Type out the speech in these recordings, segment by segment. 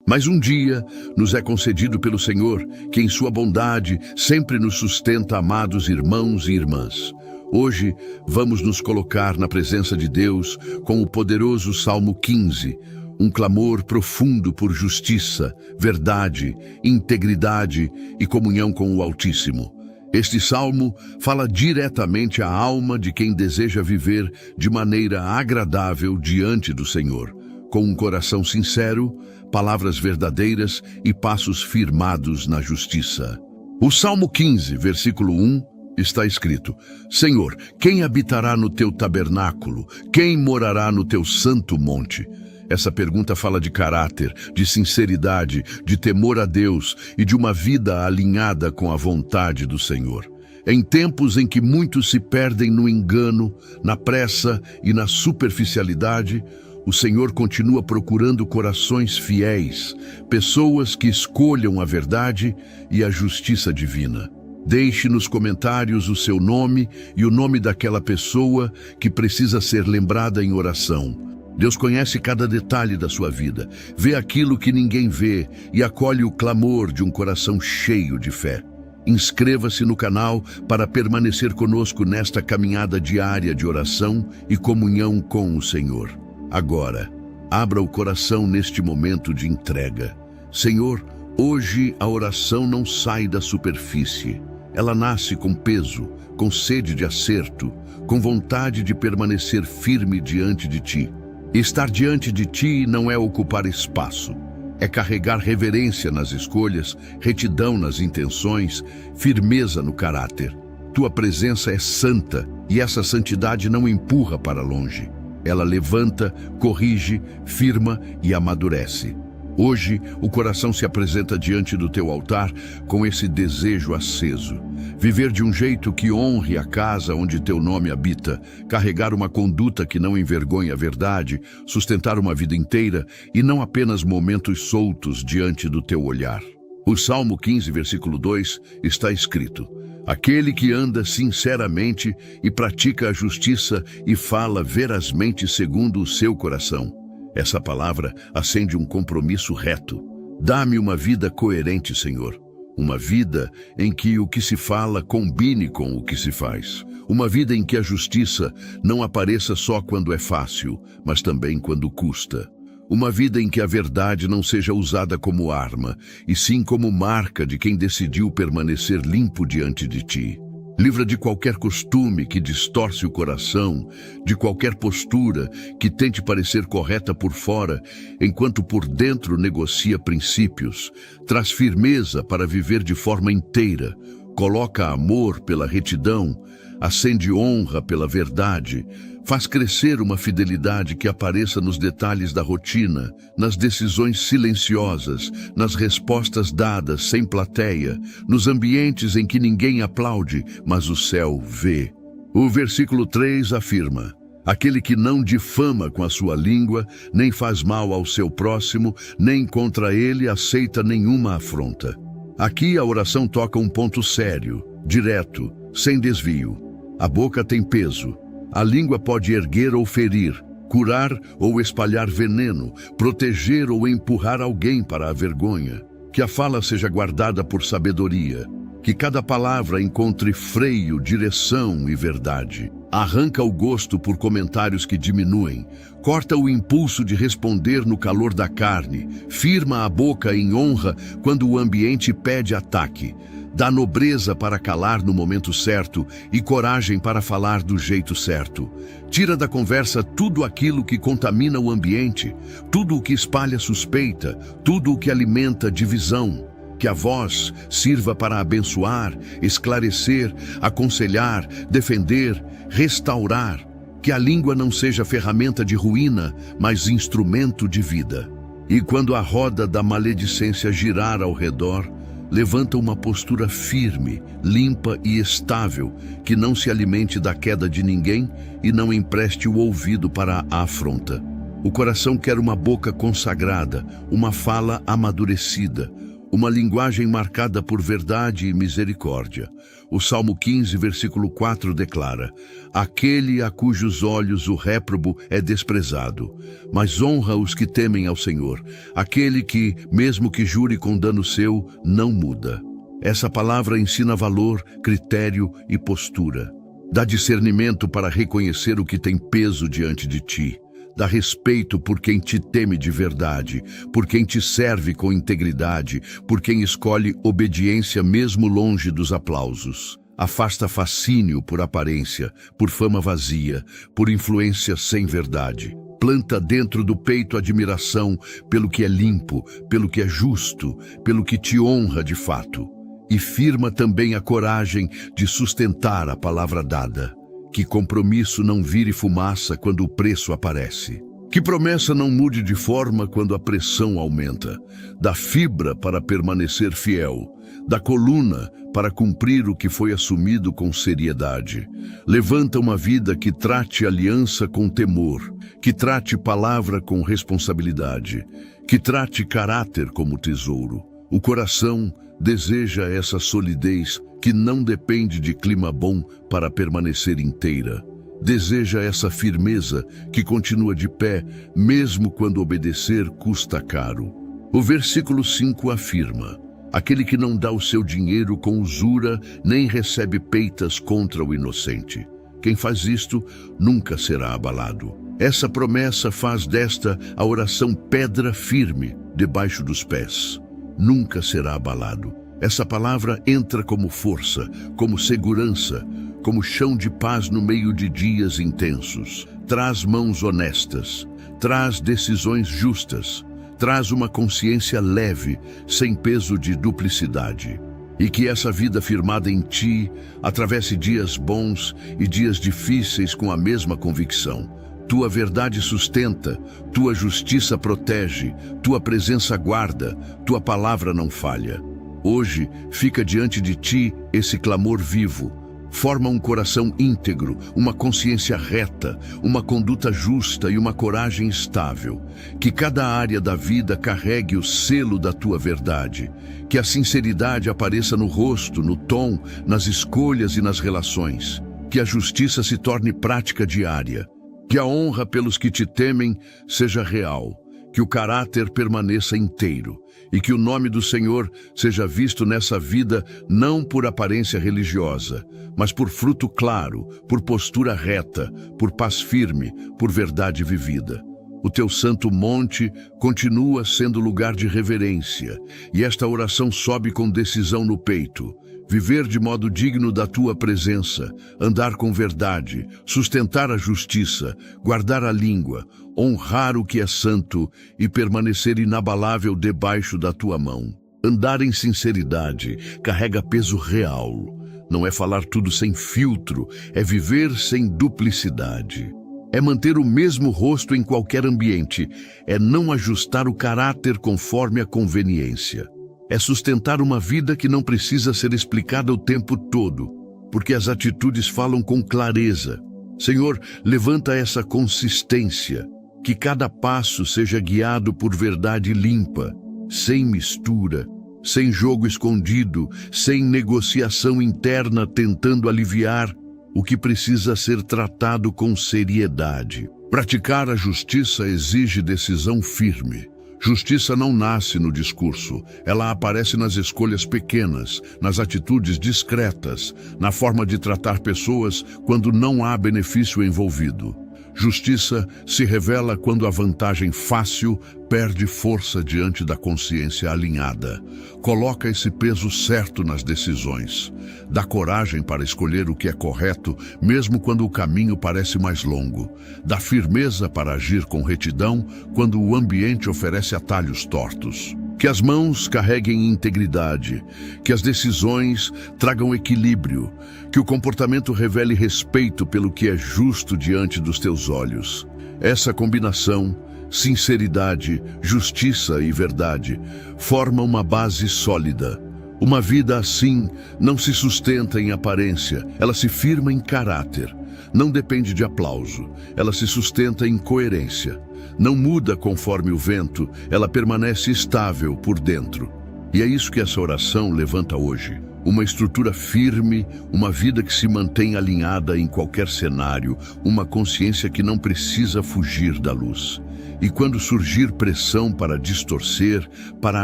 Mas um dia nos é concedido pelo Senhor, que em sua bondade sempre nos sustenta, amados irmãos e irmãs. Hoje vamos nos colocar na presença de Deus com o poderoso Salmo 15, um clamor profundo por justiça, verdade, integridade e comunhão com o Altíssimo. Este salmo fala diretamente à alma de quem deseja viver de maneira agradável diante do Senhor, com um coração sincero, palavras verdadeiras e passos firmados na justiça. O Salmo 15, versículo 1, está escrito: Senhor, quem habitará no teu tabernáculo? Quem morará no teu santo monte? Essa pergunta fala de caráter, de sinceridade, de temor a Deus e de uma vida alinhada com a vontade do Senhor. Em tempos em que muitos se perdem no engano, na pressa e na superficialidade, o Senhor continua procurando corações fiéis, pessoas que escolham a verdade e a justiça divina. Deixe nos comentários o seu nome e o nome daquela pessoa que precisa ser lembrada em oração. Deus conhece cada detalhe da sua vida, vê aquilo que ninguém vê e acolhe o clamor de um coração cheio de fé. Inscreva-se no canal para permanecer conosco nesta caminhada diária de oração e comunhão com o Senhor. Agora, abra o coração neste momento de entrega. Senhor, hoje a oração não sai da superfície. Ela nasce com peso, com sede de acerto, com vontade de permanecer firme diante de Ti. Estar diante de Ti não é ocupar espaço. É carregar reverência nas escolhas, retidão nas intenções, firmeza no caráter. Tua presença é santa e essa santidade não empurra para longe. Ela levanta, corrige, firma e amadurece. Hoje, o coração se apresenta diante do teu altar com esse desejo aceso. Viver de um jeito que honre a casa onde teu nome habita, carregar uma conduta que não envergonhe a verdade, sustentar uma vida inteira e não apenas momentos soltos diante do teu olhar. O Salmo 15, versículo 2, está escrito: Aquele que anda sinceramente e pratica a justiça e fala verazmente segundo o seu coração. Essa palavra acende um compromisso reto. Dá-me uma vida coerente, Senhor. Uma vida em que o que se fala combine com o que se faz. Uma vida em que a justiça não apareça só quando é fácil, mas também quando custa. Uma vida em que a verdade não seja usada como arma, e sim como marca de quem decidiu permanecer limpo diante de Ti. Livra de qualquer costume que distorce o coração, de qualquer postura que tente parecer correta por fora, enquanto por dentro negocia princípios. Traz firmeza para viver de forma inteira, coloca amor pela retidão, acende honra pela verdade, faz crescer uma fidelidade que apareça nos detalhes da rotina, nas decisões silenciosas, nas respostas dadas sem plateia, nos ambientes em que ninguém aplaude, mas o céu vê. O versículo 3 afirma: Aquele que não difama com a sua língua, nem faz mal ao seu próximo, nem contra ele aceita nenhuma afronta. Aqui a oração toca um ponto sério, direto, sem desvio. A boca tem peso. A língua pode erguer ou ferir, curar ou espalhar veneno, proteger ou empurrar alguém para a vergonha. Que a fala seja guardada por sabedoria. Que cada palavra encontre freio, direção e verdade. Arranca o gosto por comentários que diminuem. Corta o impulso de responder no calor da carne. Firma a boca em honra quando o ambiente pede ataque. Dá nobreza para calar no momento certo e coragem para falar do jeito certo. Tira da conversa tudo aquilo que contamina o ambiente, tudo o que espalha suspeita, tudo o que alimenta divisão. Que a voz sirva para abençoar, esclarecer, aconselhar, defender, restaurar. Que a língua não seja ferramenta de ruína, mas instrumento de vida. E quando a roda da maledicência girar ao redor, levanta uma postura firme, limpa e estável, que não se alimente da queda de ninguém e não empreste o ouvido para a afronta. O coração quer uma boca consagrada, uma fala amadurecida, uma linguagem marcada por verdade e misericórdia. O Salmo 15, versículo 4 declara: aquele a cujos olhos o réprobo é desprezado, mas honra os que temem ao Senhor, aquele que, mesmo que jure com dano seu, não muda. Essa palavra ensina valor, critério e postura. Dá discernimento para reconhecer o que tem peso diante de ti. Dá respeito por quem te teme de verdade, por quem te serve com integridade, por quem escolhe obediência mesmo longe dos aplausos. Afasta fascínio por aparência, por fama vazia, por influência sem verdade. Planta dentro do peito admiração pelo que é limpo, pelo que é justo, pelo que te honra de fato. E firma também a coragem de sustentar a palavra dada. Que compromisso não vire fumaça quando o preço aparece. Que promessa não mude de forma quando a pressão aumenta. Da fibra para permanecer fiel. Da coluna para cumprir o que foi assumido com seriedade. Levanta uma vida que trate aliança com temor. Que trate palavra com responsabilidade. Que trate caráter como tesouro. O coração deseja essa solidez que não depende de clima bom para permanecer inteira. Deseja essa firmeza que continua de pé, mesmo quando obedecer custa caro. O versículo 5 afirma: aquele que não dá o seu dinheiro com usura, nem recebe peitas contra o inocente. Quem faz isto nunca será abalado. Essa promessa faz desta a oração pedra firme debaixo dos pés. Nunca será abalado. Essa palavra entra como força, como segurança, como chão de paz no meio de dias intensos. Traz mãos honestas, traz decisões justas, traz uma consciência leve, sem peso de duplicidade. E que essa vida firmada em ti atravesse dias bons e dias difíceis com a mesma convicção. Tua verdade sustenta, tua justiça protege, tua presença guarda, tua palavra não falha. Hoje fica diante de ti esse clamor vivo. Forma um coração íntegro, uma consciência reta, uma conduta justa e uma coragem estável. Que cada área da vida carregue o selo da tua verdade. Que a sinceridade apareça no rosto, no tom, nas escolhas e nas relações. Que a justiça se torne prática diária. Que a honra pelos que te temem seja real. Que o caráter permaneça inteiro. E que o nome do Senhor seja visto nessa vida não por aparência religiosa, mas por fruto claro, por postura reta, por paz firme, por verdade vivida. O teu santo monte continua sendo lugar de reverência, e esta oração sobe com decisão no peito. Viver de modo digno da tua presença, andar com verdade, sustentar a justiça, guardar a língua, honrar o que é santo e permanecer inabalável debaixo da tua mão. Andar em sinceridade carrega peso real. Não é falar tudo sem filtro, é viver sem duplicidade. É manter o mesmo rosto em qualquer ambiente, é não ajustar o caráter conforme a conveniência. É sustentar uma vida que não precisa ser explicada o tempo todo, porque as atitudes falam com clareza. Senhor, levanta essa consistência, que cada passo seja guiado por verdade limpa, sem mistura, sem jogo escondido, sem negociação interna tentando aliviar o que precisa ser tratado com seriedade. Praticar a justiça exige decisão firme. Justiça não nasce no discurso, ela aparece nas escolhas pequenas, nas atitudes discretas, na forma de tratar pessoas quando não há benefício envolvido. Justiça se revela quando a vantagem fácil perde força diante da consciência alinhada. Coloca esse peso certo nas decisões. Dá coragem para escolher o que é correto, mesmo quando o caminho parece mais longo. Dá firmeza para agir com retidão quando o ambiente oferece atalhos tortos. Que as mãos carreguem integridade, que as decisões tragam equilíbrio, que o comportamento revele respeito pelo que é justo diante dos teus olhos. Essa combinação, sinceridade, justiça e verdade, forma uma base sólida. Uma vida assim não se sustenta em aparência, ela se firma em caráter. Não depende de aplauso, ela se sustenta em coerência. Não muda conforme o vento, ela permanece estável por dentro. E é isso que essa oração levanta hoje. Uma estrutura firme, uma vida que se mantém alinhada em qualquer cenário, uma consciência que não precisa fugir da luz. E quando surgir pressão para distorcer, para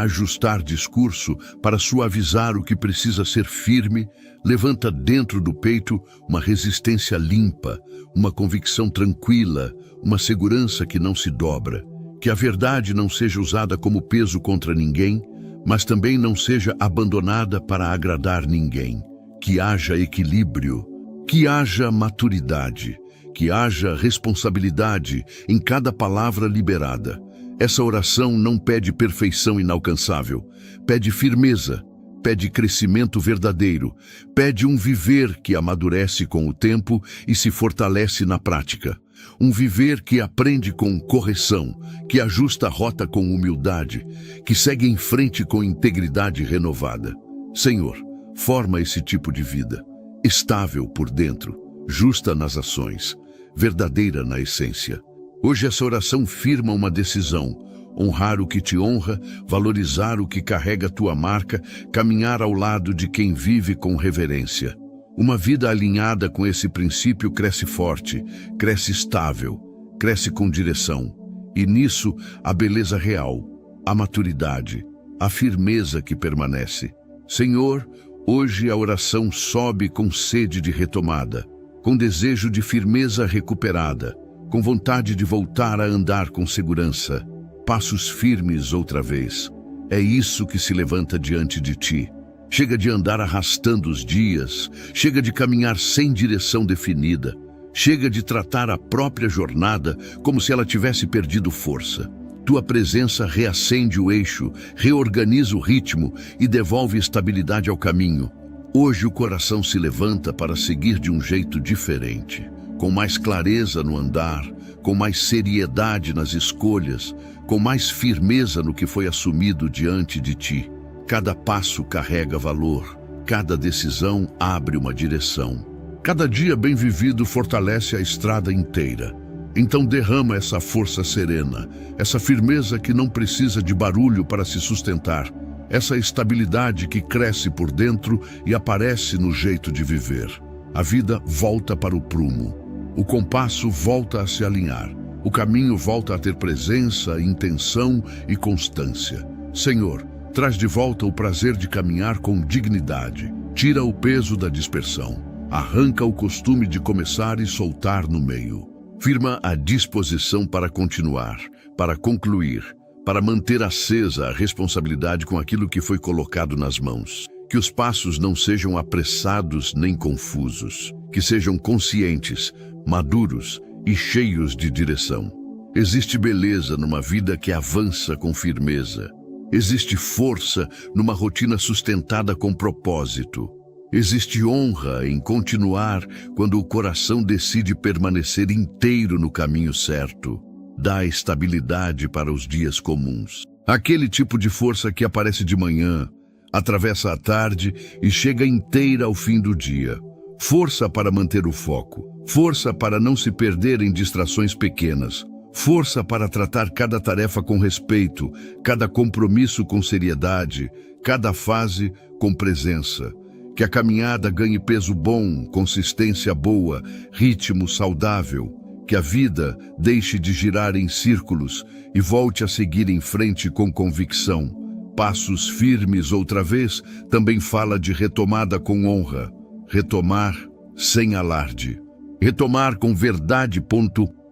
ajustar discurso, para suavizar o que precisa ser firme, levanta dentro do peito uma resistência limpa, uma convicção tranquila, uma segurança que não se dobra. Que a verdade não seja usada como peso contra ninguém, mas também não seja abandonada para agradar ninguém. Que haja equilíbrio, que haja maturidade, que haja responsabilidade em cada palavra liberada. Essa oração não pede perfeição inalcançável, pede firmeza, pede crescimento verdadeiro, pede um viver que amadurece com o tempo e se fortalece na prática. Um viver que aprende com correção, que ajusta a rota com humildade, que segue em frente com integridade renovada. Senhor, forma esse tipo de vida, estável por dentro, justa nas ações, verdadeira na essência. Hoje essa oração firma uma decisão: honrar o que te honra, valorizar o que carrega tua marca, caminhar ao lado de quem vive com reverência. Uma vida alinhada com esse princípio cresce forte, cresce estável, cresce com direção. E nisso, a beleza real, a maturidade, a firmeza que permanece. Senhor, hoje a oração sobe com sede de retomada, com desejo de firmeza recuperada, com vontade de voltar a andar com segurança, passos firmes outra vez. É isso que se levanta diante de ti. Chega de andar arrastando os dias, chega de caminhar sem direção definida, chega de tratar a própria jornada como se ela tivesse perdido força. Tua presença reacende o eixo, reorganiza o ritmo e devolve estabilidade ao caminho. Hoje o coração se levanta para seguir de um jeito diferente, com mais clareza no andar, com mais seriedade nas escolhas, com mais firmeza no que foi assumido diante de ti. Cada passo carrega valor, cada decisão abre uma direção. Cada dia bem vivido fortalece a estrada inteira. Então derrama essa força serena, essa firmeza que não precisa de barulho para se sustentar, essa estabilidade que cresce por dentro e aparece no jeito de viver. A vida volta para o prumo, o compasso volta a se alinhar, o caminho volta a ter presença, intenção e constância. Senhor, traz de volta o prazer de caminhar com dignidade. Tira o peso da dispersão. Arranca o costume de começar e soltar no meio. Firma a disposição para continuar, para concluir, para manter acesa a responsabilidade com aquilo que foi colocado nas mãos. Que os passos não sejam apressados nem confusos. Que sejam conscientes, maduros e cheios de direção. Existe beleza numa vida que avança com firmeza. Existe força numa rotina sustentada com propósito. Existe honra em continuar quando o coração decide permanecer inteiro no caminho certo. Dá estabilidade para os dias comuns. Aquele tipo de força que aparece de manhã, atravessa a tarde e chega inteira ao fim do dia. Força para manter o foco. Força para não se perder em distrações pequenas. Força para tratar cada tarefa com respeito, cada compromisso com seriedade, cada fase com presença. Que a caminhada ganhe peso bom, consistência boa, ritmo saudável. Que a vida deixe de girar em círculos e volte a seguir em frente com convicção. Passos firmes outra vez também fala de retomada com honra. Retomar sem alarde. Retomar com verdade,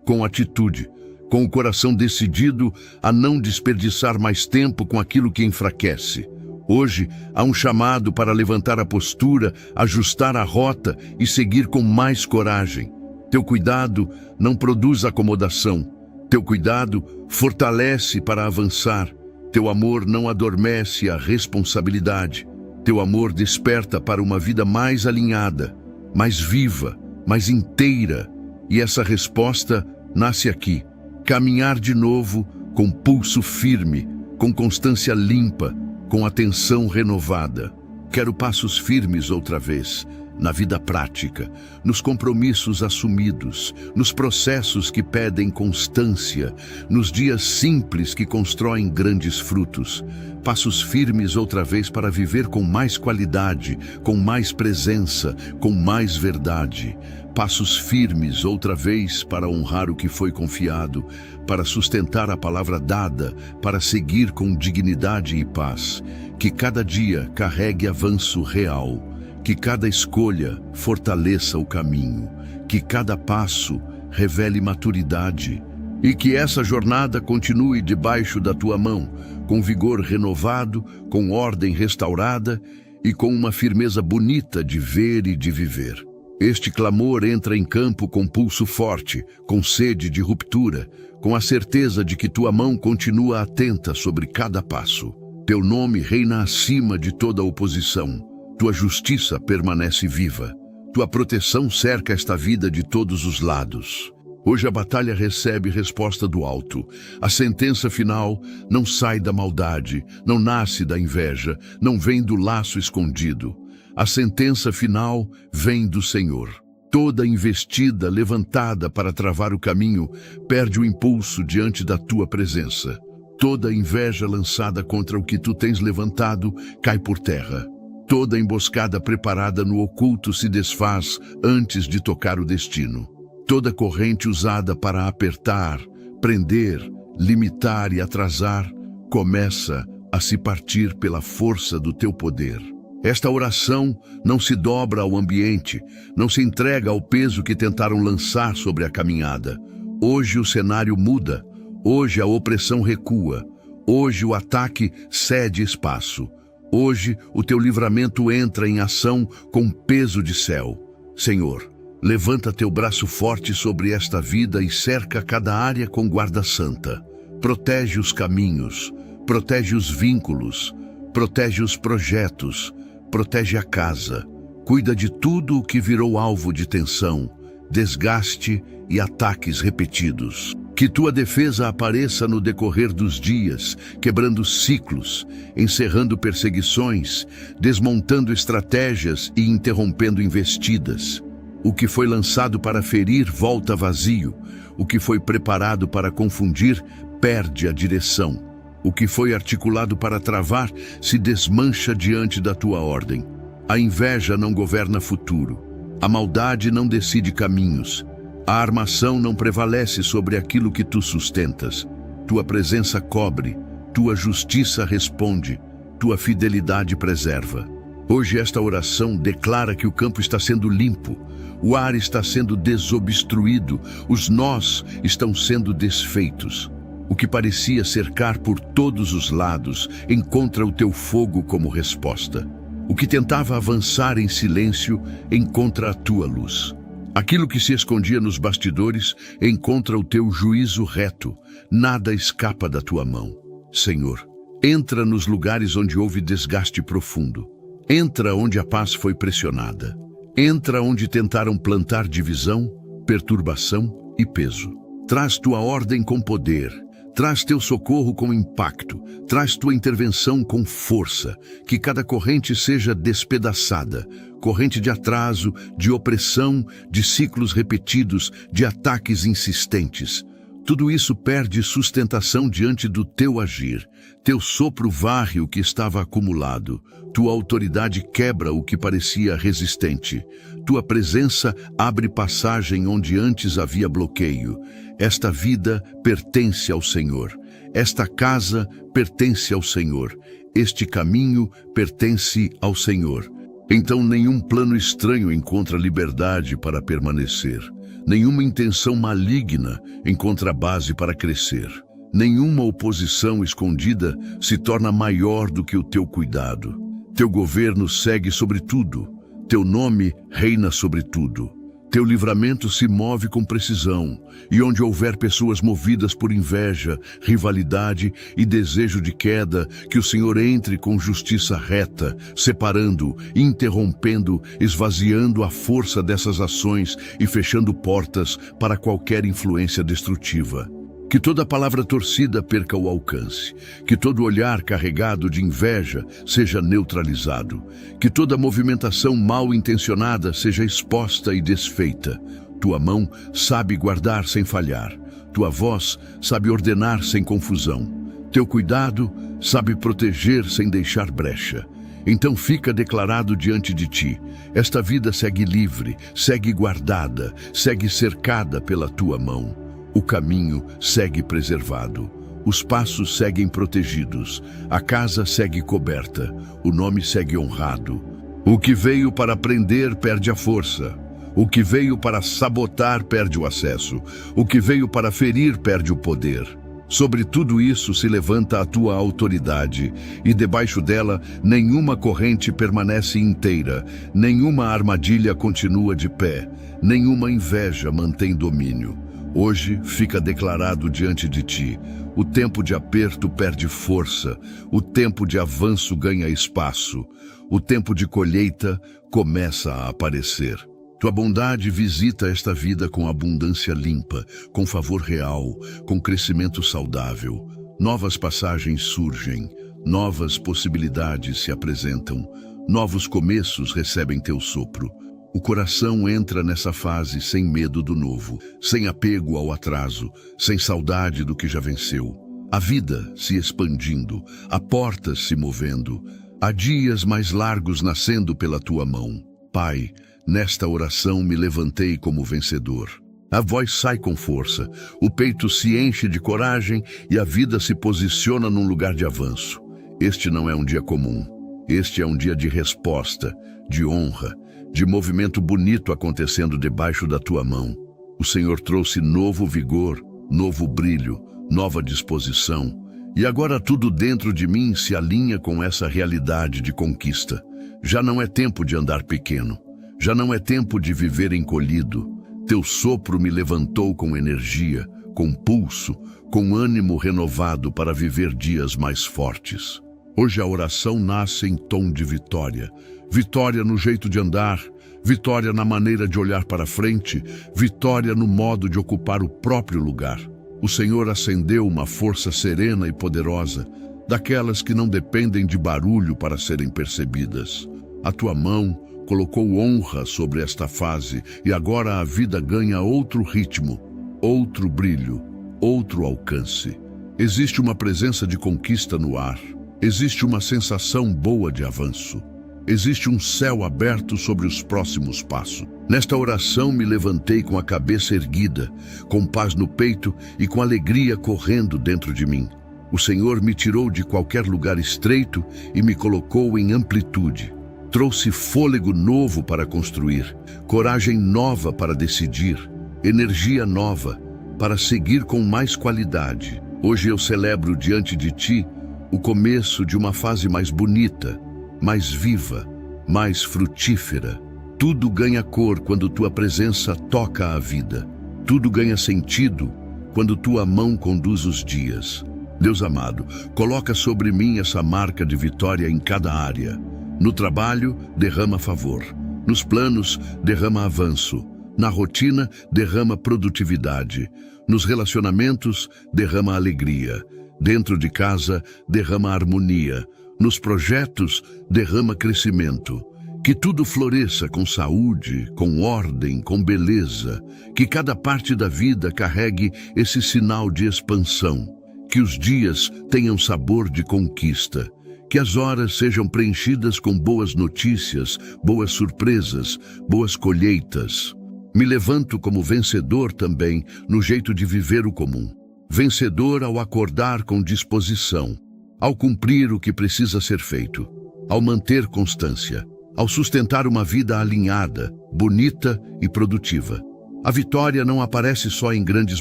com atitude. Com o coração decidido a não desperdiçar mais tempo com aquilo que enfraquece. Hoje, há um chamado para levantar a postura, ajustar a rota e seguir com mais coragem. Teu cuidado não produz acomodação. Teu cuidado fortalece para avançar. Teu amor não adormece a responsabilidade. Teu amor desperta para uma vida mais alinhada, mais viva, mais inteira. E essa resposta nasce aqui. Caminhar de novo com pulso firme, com constância limpa, com atenção renovada. Quero passos firmes outra vez. na vida prática, nos compromissos assumidos, nos processos que pedem constância, nos dias simples que constroem grandes frutos. Passos firmes outra vez para viver com mais qualidade, com mais presença, com mais verdade. Passos firmes outra vez para honrar o que foi confiado, para sustentar a palavra dada, para seguir com dignidade e paz. Que cada dia carregue avanço real. Que cada escolha fortaleça o caminho, que cada passo revele maturidade e que essa jornada continue debaixo da tua mão, com vigor renovado, com ordem restaurada e com uma firmeza bonita de ver e de viver. Este clamor entra em campo com pulso forte, com sede de ruptura, com a certeza de que tua mão continua atenta sobre cada passo. Teu nome reina acima de toda oposição. Tua justiça permanece viva. Tua proteção cerca esta vida de todos os lados. Hoje a batalha recebe resposta do alto. A sentença final não sai da maldade, não nasce da inveja, não vem do laço escondido. A sentença final vem do Senhor. Toda investida levantada para travar o caminho perde o impulso diante da tua presença. Toda inveja lançada contra o que tu tens levantado cai por terra. Toda emboscada preparada no oculto se desfaz antes de tocar o destino. Toda corrente usada para apertar, prender, limitar e atrasar começa a se partir pela força do teu poder. Esta oração não se dobra ao ambiente, não se entrega ao peso que tentaram lançar sobre a caminhada. Hoje o cenário muda, hoje a opressão recua, hoje o ataque cede espaço. Hoje, o teu livramento entra em ação com peso de céu. Senhor, levanta teu braço forte sobre esta vida e cerca cada área com guarda santa. Protege os caminhos, protege os vínculos, protege os projetos, protege a casa. Cuida de tudo o que virou alvo de tensão, desgaste e ataques repetidos. Que tua defesa apareça no decorrer dos dias, quebrando ciclos, encerrando perseguições, desmontando estratégias e interrompendo investidas. O que foi lançado para ferir volta vazio. O que foi preparado para confundir perde a direção. O que foi articulado para travar se desmancha diante da tua ordem. A inveja não governa futuro. A maldade não decide caminhos. A armação não prevalece sobre aquilo que tu sustentas. Tua presença cobre, tua justiça responde, tua fidelidade preserva. Hoje esta oração declara que o campo está sendo limpo, o ar está sendo desobstruído, os nós estão sendo desfeitos. O que parecia cercar por todos os lados encontra o teu fogo como resposta. O que tentava avançar em silêncio encontra a tua luz. Aquilo que se escondia nos bastidores encontra o teu juízo reto. Nada escapa da tua mão. Senhor, entra nos lugares onde houve desgaste profundo. Entra onde a paz foi pressionada. Entra onde tentaram plantar divisão, perturbação e peso. Traz tua ordem com poder. Traz teu socorro com impacto. Traz tua intervenção com força. Que cada corrente seja despedaçada. Corrente de atraso, de opressão, de ciclos repetidos, de ataques insistentes. Tudo isso perde sustentação diante do teu agir. Teu sopro varre o que estava acumulado. Tua autoridade quebra o que parecia resistente. Tua presença abre passagem onde antes havia bloqueio. Esta vida pertence ao Senhor. Esta casa pertence ao Senhor. Este caminho pertence ao Senhor. Então nenhum plano estranho encontra liberdade para permanecer. Nenhuma intenção maligna encontra base para crescer. Nenhuma oposição escondida se torna maior do que o teu cuidado. Teu governo segue sobre tudo. Teu nome reina sobre tudo. Teu livramento se move com precisão, e onde houver pessoas movidas por inveja, rivalidade e desejo de queda, que o Senhor entre com justiça reta, separando, interrompendo, esvaziando a força dessas ações e fechando portas para qualquer influência destrutiva. Que toda palavra torcida perca o alcance, que todo olhar carregado de inveja seja neutralizado, que toda movimentação mal intencionada seja exposta e desfeita. Tua mão sabe guardar sem falhar, tua voz sabe ordenar sem confusão, teu cuidado sabe proteger sem deixar brecha. Então fica declarado diante de ti, esta vida segue livre, segue guardada, segue cercada pela tua mão. O caminho segue preservado, os passos seguem protegidos, a casa segue coberta, o nome segue honrado. O que veio para prender perde a força, o que veio para sabotar perde o acesso, o que veio para ferir perde o poder. Sobre tudo isso se levanta a tua autoridade, e debaixo dela nenhuma corrente permanece inteira, nenhuma armadilha continua de pé, nenhuma inveja mantém domínio. Hoje fica declarado diante de ti, o tempo de aperto perde força, o tempo de avanço ganha espaço, o tempo de colheita começa a aparecer. Tua bondade visita esta vida com abundância limpa, com favor real, com crescimento saudável. Novas passagens surgem, novas possibilidades se apresentam, novos começos recebem teu sopro. O coração entra nessa fase sem medo do novo, sem apego ao atraso, sem saudade do que já venceu. A vida se expandindo, a portas se movendo, há dias mais largos nascendo pela tua mão. Pai, nesta oração me levantei como vencedor. A voz sai com força, o peito se enche de coragem e a vida se posiciona num lugar de avanço. Este não é um dia comum, este é um dia de resposta, de honra, de movimento bonito acontecendo debaixo da tua mão. O Senhor trouxe novo vigor, novo brilho, nova disposição, e agora tudo dentro de mim se alinha com essa realidade de conquista. Já não é tempo de andar pequeno, já não é tempo de viver encolhido. Teu sopro me levantou com energia, com pulso, com ânimo renovado para viver dias mais fortes. Hoje a oração nasce em tom de vitória. Vitória no jeito de andar, vitória na maneira de olhar para frente, vitória no modo de ocupar o próprio lugar. O Senhor acendeu uma força serena e poderosa, daquelas que não dependem de barulho para serem percebidas. A tua mão colocou honra sobre esta fase e agora a vida ganha outro ritmo, outro brilho, outro alcance. Existe uma presença de conquista no ar, existe uma sensação boa de avanço. Existe um céu aberto sobre os próximos passos. Nesta oração me levantei com a cabeça erguida, com paz no peito e com alegria correndo dentro de mim. O Senhor me tirou de qualquer lugar estreito e me colocou em amplitude. Trouxe fôlego novo para construir, coragem nova para decidir, energia nova para seguir com mais qualidade. Hoje eu celebro diante de ti o começo de uma fase mais bonita, mais viva, mais frutífera. Tudo ganha cor quando tua presença toca a vida. Tudo ganha sentido quando tua mão conduz os dias. Deus amado, coloca sobre mim essa marca de vitória em cada área. No trabalho, derrama favor. Nos planos, derrama avanço. Na rotina, derrama produtividade. Nos relacionamentos, derrama alegria. Dentro de casa, derrama harmonia. Nos projetos, derrama crescimento. Que tudo floresça com saúde, com ordem, com beleza. Que cada parte da vida carregue esse sinal de expansão. Que os dias tenham sabor de conquista. Que as horas sejam preenchidas com boas notícias, boas surpresas, boas colheitas. Me levanto como vencedor também no jeito de viver o comum. Vencedor ao acordar com disposição, ao cumprir o que precisa ser feito, ao manter constância, ao sustentar uma vida alinhada, bonita e produtiva. A vitória não aparece só em grandes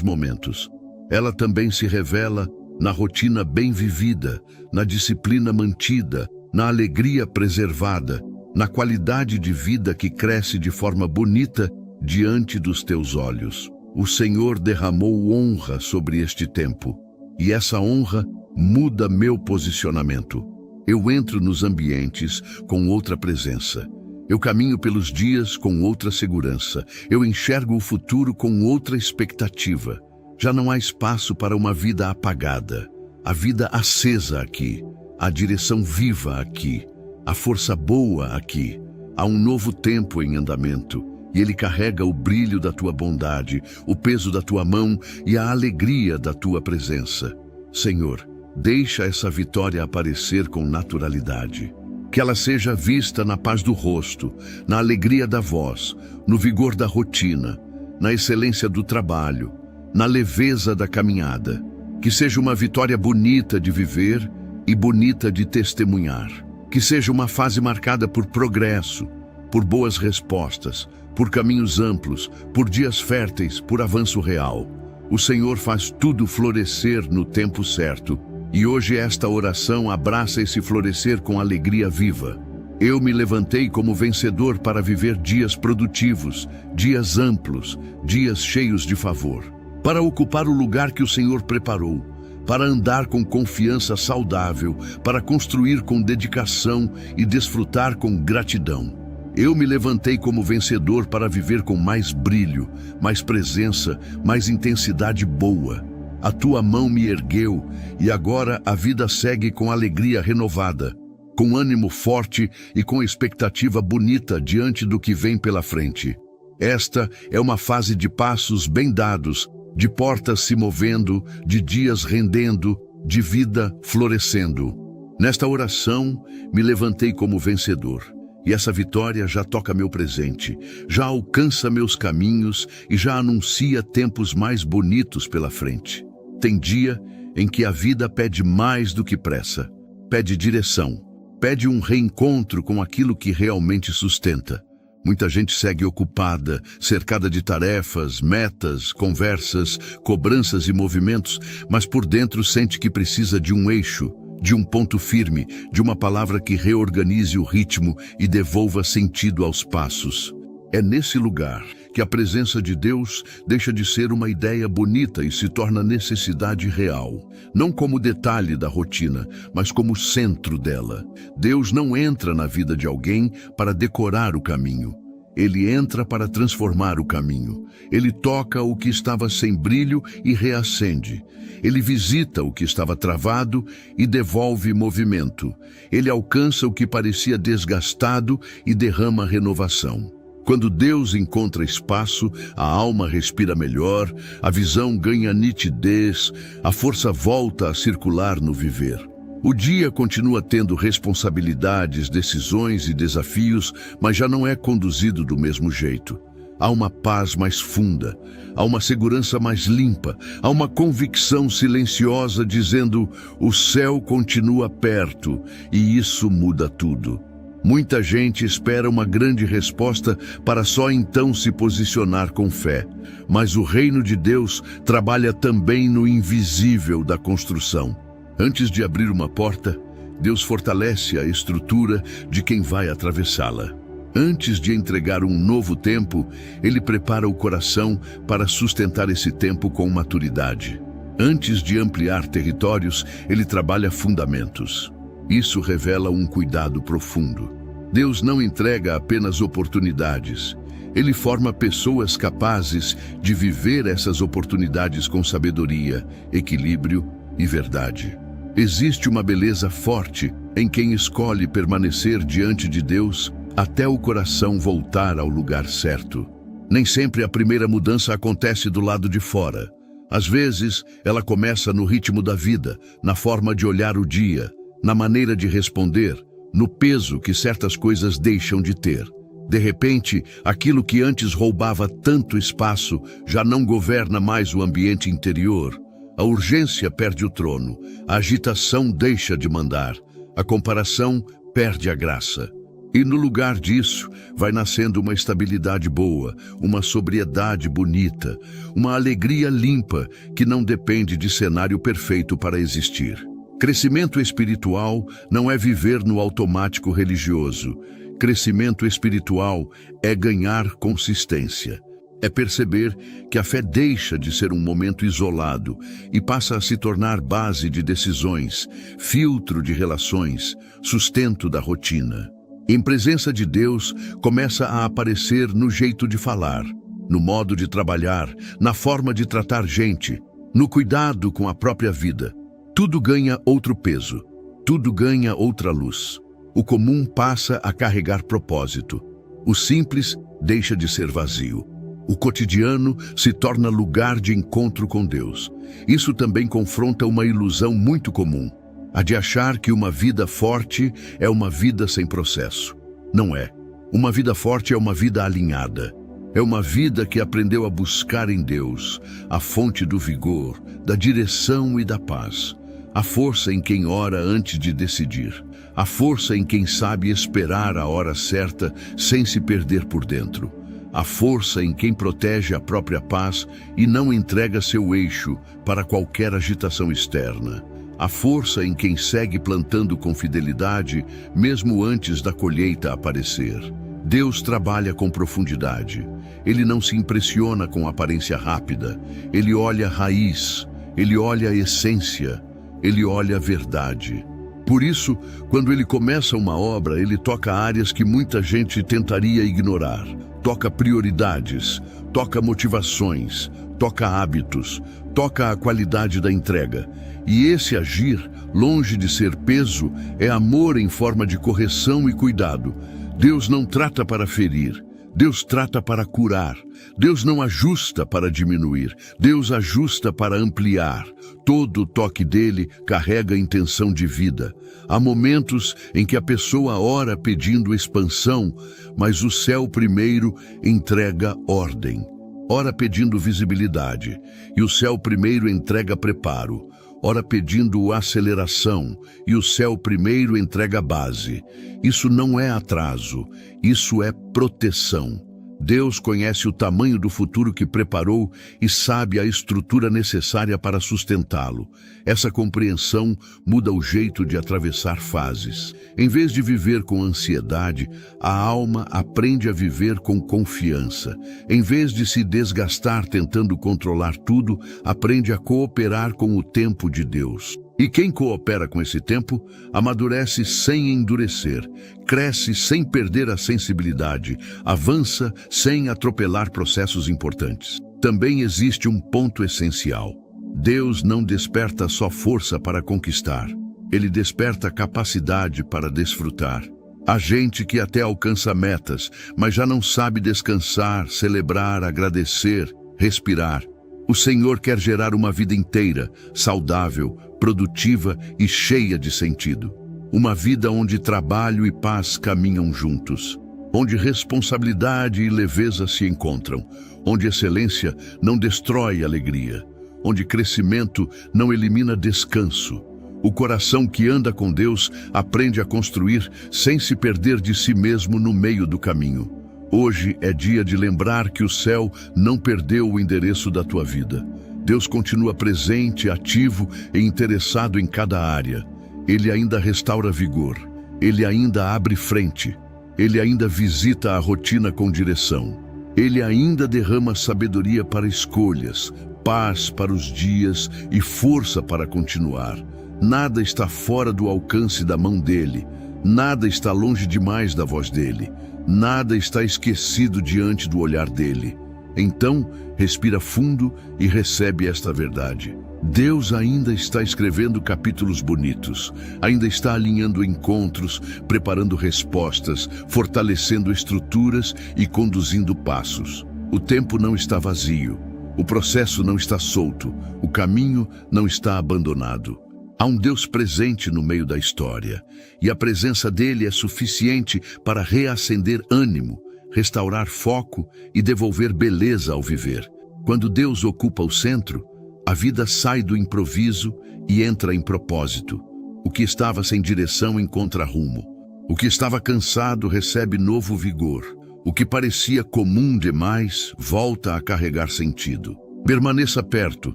momentos. Ela também se revela na rotina bem vivida, na disciplina mantida, na alegria preservada, na qualidade de vida que cresce de forma bonita diante dos teus olhos. O Senhor derramou honra sobre este tempo, e essa honra muda meu posicionamento. Eu entro nos ambientes com outra presença. Eu caminho pelos dias com outra segurança. Eu enxergo o futuro com outra expectativa. Já não há espaço para uma vida apagada. A vida acesa aqui, a direção viva aqui, a força boa aqui. Há um novo tempo em andamento, e ele carrega o brilho da tua bondade, o peso da tua mão e a alegria da tua presença. Senhor, deixa essa vitória aparecer com naturalidade. Que ela seja vista na paz do rosto, na alegria da voz, no vigor da rotina, na excelência do trabalho, na leveza da caminhada. Que seja uma vitória bonita de viver e bonita de testemunhar. Que seja uma fase marcada por progresso, por boas respostas, por caminhos amplos, por dias férteis, por avanço real. O Senhor faz tudo florescer no tempo certo, e hoje esta oração abraça esse florescer com alegria viva. Eu me levantei como vencedor para viver dias produtivos, dias amplos, dias cheios de favor, para ocupar o lugar que o Senhor preparou, para andar com confiança saudável, para construir com dedicação e desfrutar com gratidão. Eu me levantei como vencedor para viver com mais brilho, mais presença, mais intensidade boa. A tua mão me ergueu e agora a vida segue com alegria renovada, com ânimo forte e com expectativa bonita diante do que vem pela frente. Esta é uma fase de passos bem dados, de portas se movendo, de dias rendendo, de vida florescendo. Nesta oração, me levantei como vencedor. E essa vitória já toca meu presente, já alcança meus caminhos e já anuncia tempos mais bonitos pela frente. Tem dia em que a vida pede mais do que pressa, pede direção, pede um reencontro com aquilo que realmente sustenta. Muita gente segue ocupada, cercada de tarefas, metas, conversas, cobranças e movimentos, mas por dentro sente que precisa de um eixo, de um ponto firme, de uma palavra que reorganize o ritmo e devolva sentido aos passos. É nesse lugar que a presença de Deus deixa de ser uma ideia bonita e se torna necessidade real. Não como detalhe da rotina, mas como centro dela. Deus não entra na vida de alguém para decorar o caminho. Ele entra para transformar o caminho. Ele toca o que estava sem brilho e reacende. Ele visita o que estava travado e devolve movimento. Ele alcança o que parecia desgastado e derrama renovação. Quando Deus encontra espaço, a alma respira melhor, a visão ganha nitidez, a força volta a circular no viver. O dia continua tendo responsabilidades, decisões e desafios, mas já não é conduzido do mesmo jeito. Há uma paz mais funda, há uma segurança mais limpa, há uma convicção silenciosa dizendo: o céu continua perto, e isso muda tudo. Muita gente espera uma grande resposta para só então se posicionar com fé. Mas o reino de Deus trabalha também no invisível da construção. Antes de abrir uma porta, Deus fortalece a estrutura de quem vai atravessá-la. Antes de entregar um novo tempo, Ele prepara o coração para sustentar esse tempo com maturidade. Antes de ampliar territórios, Ele trabalha fundamentos. Isso revela um cuidado profundo. Deus não entrega apenas oportunidades. Ele forma pessoas capazes de viver essas oportunidades com sabedoria, equilíbrio e verdade. Existe uma beleza forte em quem escolhe permanecer diante de Deus até o coração voltar ao lugar certo. Nem sempre a primeira mudança acontece do lado de fora. Às vezes, ela começa no ritmo da vida, na forma de olhar o dia, na maneira de responder, no peso que certas coisas deixam de ter. De repente, aquilo que antes roubava tanto espaço já não governa mais o ambiente interior. A urgência perde o trono, a agitação deixa de mandar, a comparação perde a graça. E no lugar disso, vai nascendo uma estabilidade boa, uma sobriedade bonita, uma alegria limpa que não depende de cenário perfeito para existir. Crescimento espiritual não é viver no automático religioso. Crescimento espiritual é ganhar consistência. É perceber que a fé deixa de ser um momento isolado e passa a se tornar base de decisões, filtro de relações, sustento da rotina. Em presença de Deus, começa a aparecer no jeito de falar, no modo de trabalhar, na forma de tratar gente, No cuidado com a própria vida, tudo ganha outro peso, tudo ganha outra luz. O comum passa a carregar propósito. O simples deixa de ser vazio. O cotidiano se torna lugar de encontro com Deus. Isso também confronta uma ilusão muito comum, a de achar que uma vida forte é uma vida sem processo. Não é. Uma vida forte é uma vida alinhada. É uma vida que aprendeu a buscar em Deus a fonte do vigor, da direção e da paz. A força em quem ora antes de decidir. A força em quem sabe esperar a hora certa sem se perder por dentro. A força em quem protege a própria paz e não entrega seu eixo para qualquer agitação externa. A força em quem segue plantando com fidelidade, mesmo antes da colheita aparecer. Deus trabalha com profundidade. Ele não se impressiona com aparência rápida. Ele olha a raiz, ele olha a essência, ele olha a verdade. Por isso, quando ele começa uma obra, ele toca áreas que muita gente tentaria ignorar. Toca prioridades, toca motivações, toca hábitos, toca a qualidade da entrega. E esse agir, longe de ser peso, é amor em forma de correção e cuidado. Deus não trata para ferir, Deus trata para curar. Deus não ajusta para diminuir, Deus ajusta para ampliar. Todo o toque dele carrega a intenção de vida. Há momentos em que a pessoa ora pedindo expansão, mas o céu primeiro entrega ordem. Ora pedindo visibilidade, e o céu primeiro entrega preparo. Ora pedindo aceleração, e o céu primeiro entrega base. Isso não é atraso, isso é proteção. Deus conhece o tamanho do futuro que preparou e sabe a estrutura necessária para sustentá-lo. Essa compreensão muda o jeito de atravessar fases. Em vez de viver com ansiedade, a alma aprende a viver com confiança. Em vez de se desgastar tentando controlar tudo, aprende a cooperar com o tempo de Deus. E quem coopera com esse tempo, amadurece sem endurecer, cresce sem perder a sensibilidade, avança sem atropelar processos importantes. Também existe um ponto essencial. Deus não desperta só força para conquistar, Ele desperta capacidade para desfrutar. Há gente que até alcança metas, mas já não sabe descansar, celebrar, agradecer, respirar. O Senhor quer gerar uma vida inteira, saudável, produtiva e cheia de sentido. Uma vida onde trabalho e paz caminham juntos. Onde responsabilidade e leveza se encontram. Onde excelência não destrói alegria. Onde crescimento não elimina descanso. O coração que anda com Deus aprende a construir sem se perder de si mesmo no meio do caminho. Hoje é dia de lembrar que o céu não perdeu o endereço da tua vida. Deus continua presente, ativo e interessado em cada área. Ele ainda restaura vigor. Ele ainda abre frente. Ele ainda visita a rotina com direção. Ele ainda derrama sabedoria para escolhas, paz para os dias e força para continuar. Nada está fora do alcance da mão dele. Nada está longe demais da voz dele. Nada está esquecido diante do olhar dele. Então, respira fundo e recebe esta verdade. Deus ainda está escrevendo capítulos bonitos, ainda está alinhando encontros, preparando respostas, fortalecendo estruturas e conduzindo passos. O tempo não está vazio, o processo não está solto, o caminho não está abandonado. Há um Deus presente no meio da história, e a presença dele é suficiente para reacender ânimo, restaurar foco e devolver beleza ao viver. Quando Deus ocupa o centro, a vida sai do improviso e entra em propósito. O que estava sem direção encontra rumo. O que estava cansado recebe novo vigor. O que parecia comum demais volta a carregar sentido. Permaneça perto,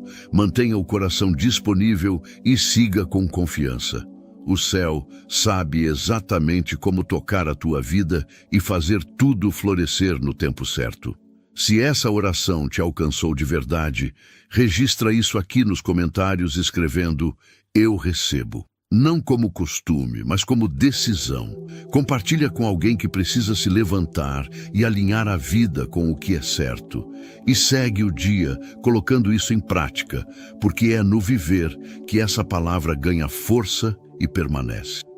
mantenha o coração disponível e siga com confiança. O céu sabe exatamente como tocar a tua vida e fazer tudo florescer no tempo certo. Se essa oração te alcançou de verdade, registra isso aqui nos comentários escrevendo: Eu recebo. não como costume, mas como decisão. Compartilha com alguém que precisa se levantar e alinhar a vida com o que é certo. E segue o dia colocando isso em prática, porque é no viver que essa palavra ganha força e permanece.